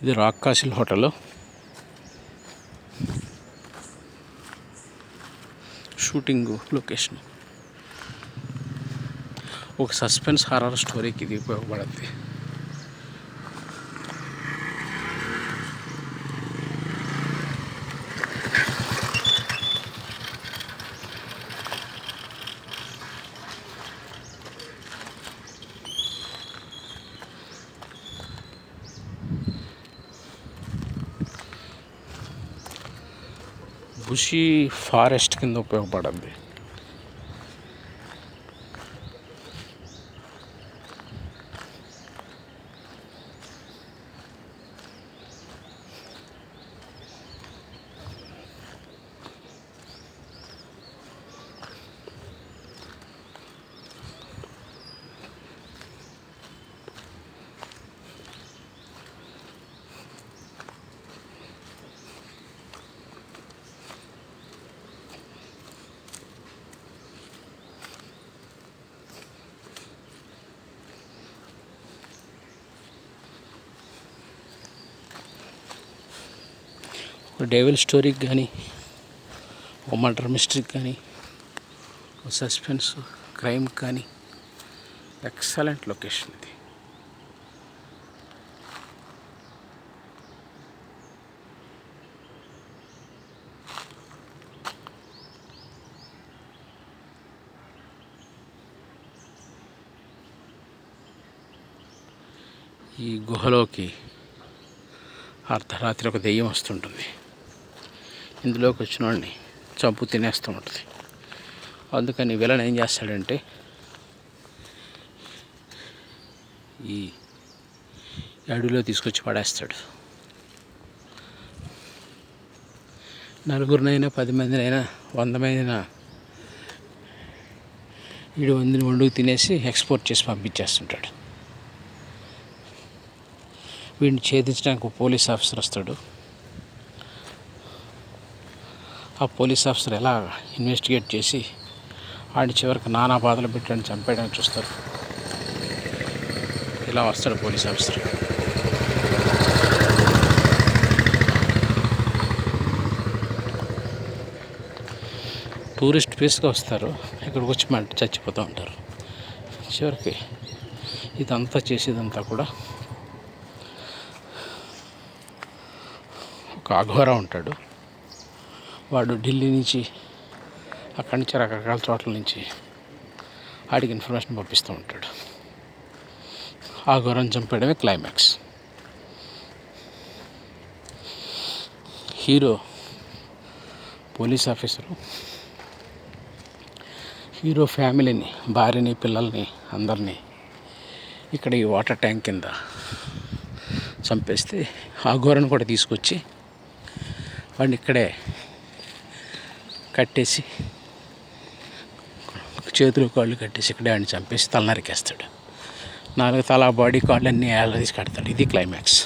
ఇది rock castle hotel. Shooting location. ఒక suspense horror స్టోరీకి ఇది ఉపయోగపడుద్ది. బుషీ ఫారెస్ట్ కింద ఉపయోగపడుద్ది. ఒక డెవిల్ స్టోరీకి కానీ, ఒక మర్డర్ మిస్టరీకి కానీ, ఒక సస్పెన్స్ క్రైమ్ కానీ ఎక్సలెంట్ లొకేషన్ ఇది. ఈ గుహలోకి అర్ధరాత్రి ఒక దెయ్యం వస్తుంటుంది. ఇందులోకి వచ్చిన వాడిని చంపు తినేస్తూ ఉంటుంది. అందుకని విలన్ ఏం చేస్తాడంటే ఈ అడవిలో తీసుకొచ్చి పడేస్తాడు. నలుగురినైనా 10 మందినైనా 100 మందినైనా వీడు మందిని వండుకు తినేసి ఎక్స్పోర్ట్ చేసి పంపించేస్తుంటాడు. వీడిని ఛేదించడానికి ఒక పోలీస్ ఆఫీసర్ వస్తాడు. ఆ పోలీస్ ఆఫీసర్ ఎలా ఇన్వెస్టిగేట్ చేసి వాడిని చివరికి నానా బాధలు పెట్టాడని చంపేయడానికి చూస్తారు. ఇలా వస్తాడు పోలీస్ ఆఫీసర్. టూరిస్ట్ ప్లేస్గా వస్తారు. ఇక్కడికి వచ్చి మంట చచ్చిపోతూ ఉంటారు. చివరికి ఇదంతా చేసేదంతా కూడా ఒక అఘోరా ఉంటాడు. వాడు ఢిల్లీ నుంచి, అక్కడి నుంచి రకరకాల చోట్ల నుంచి వాడికి ఇన్ఫర్మేషన్ పంపిస్తూ ఉంటాడు. ఆ ఘోరం చంపేయడమే climax. Hero police officer hero ఫ్యామిలీని, భార్యని, పిల్లల్ని అందరినీ ఇక్కడ ఈ వాటర్ ట్యాంక్ కింద చంపేస్తే ఆ ఘోరను కూడా తీసుకొచ్చి వాడిని ఇక్కడే కట్టేసి, చేతులు కాళ్ళు కట్టేసి ఇక్కడే వాడిని చంపేసి తల నరికేస్తాడు. 4 తల, బాడీ, కాళ్ళు అన్నీ తీసి కడతాడు. ఇది క్లైమాక్స్.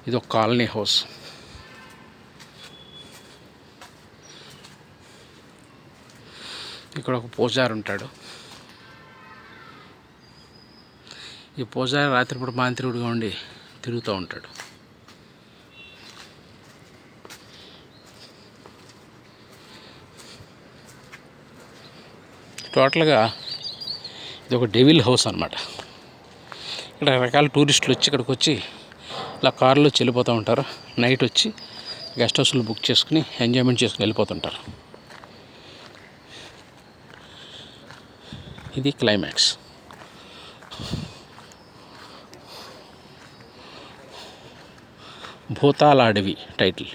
ఇది ఒక కాలనీ హౌస్. ఇక్కడ ఒక పూజారి ఉంటాడు. ఈ పూజారి రాత్రిపూట మాంత్రికుడిగా ఉండి తిరుగుతూ ఉంటాడు. టోటల్గా ఇది ఒక డెవిల్ హౌస్ అన్నమాట. ఇక్కడ రకరకాల టూరిస్టులు వచ్చి ఇక్కడికి వచ్చి ఇలా కారులో వెళ్ళిపోతూ ఉంటారు. నైట్ వచ్చి గెస్ట్ హౌస్లు బుక్ చేసుకుని ఎంజాయ్మెంట్ చేసుకుని వెళ్ళిపోతుంటారు. ఇది క్లైమాక్స్. భూతాల అడవి టైటిల్.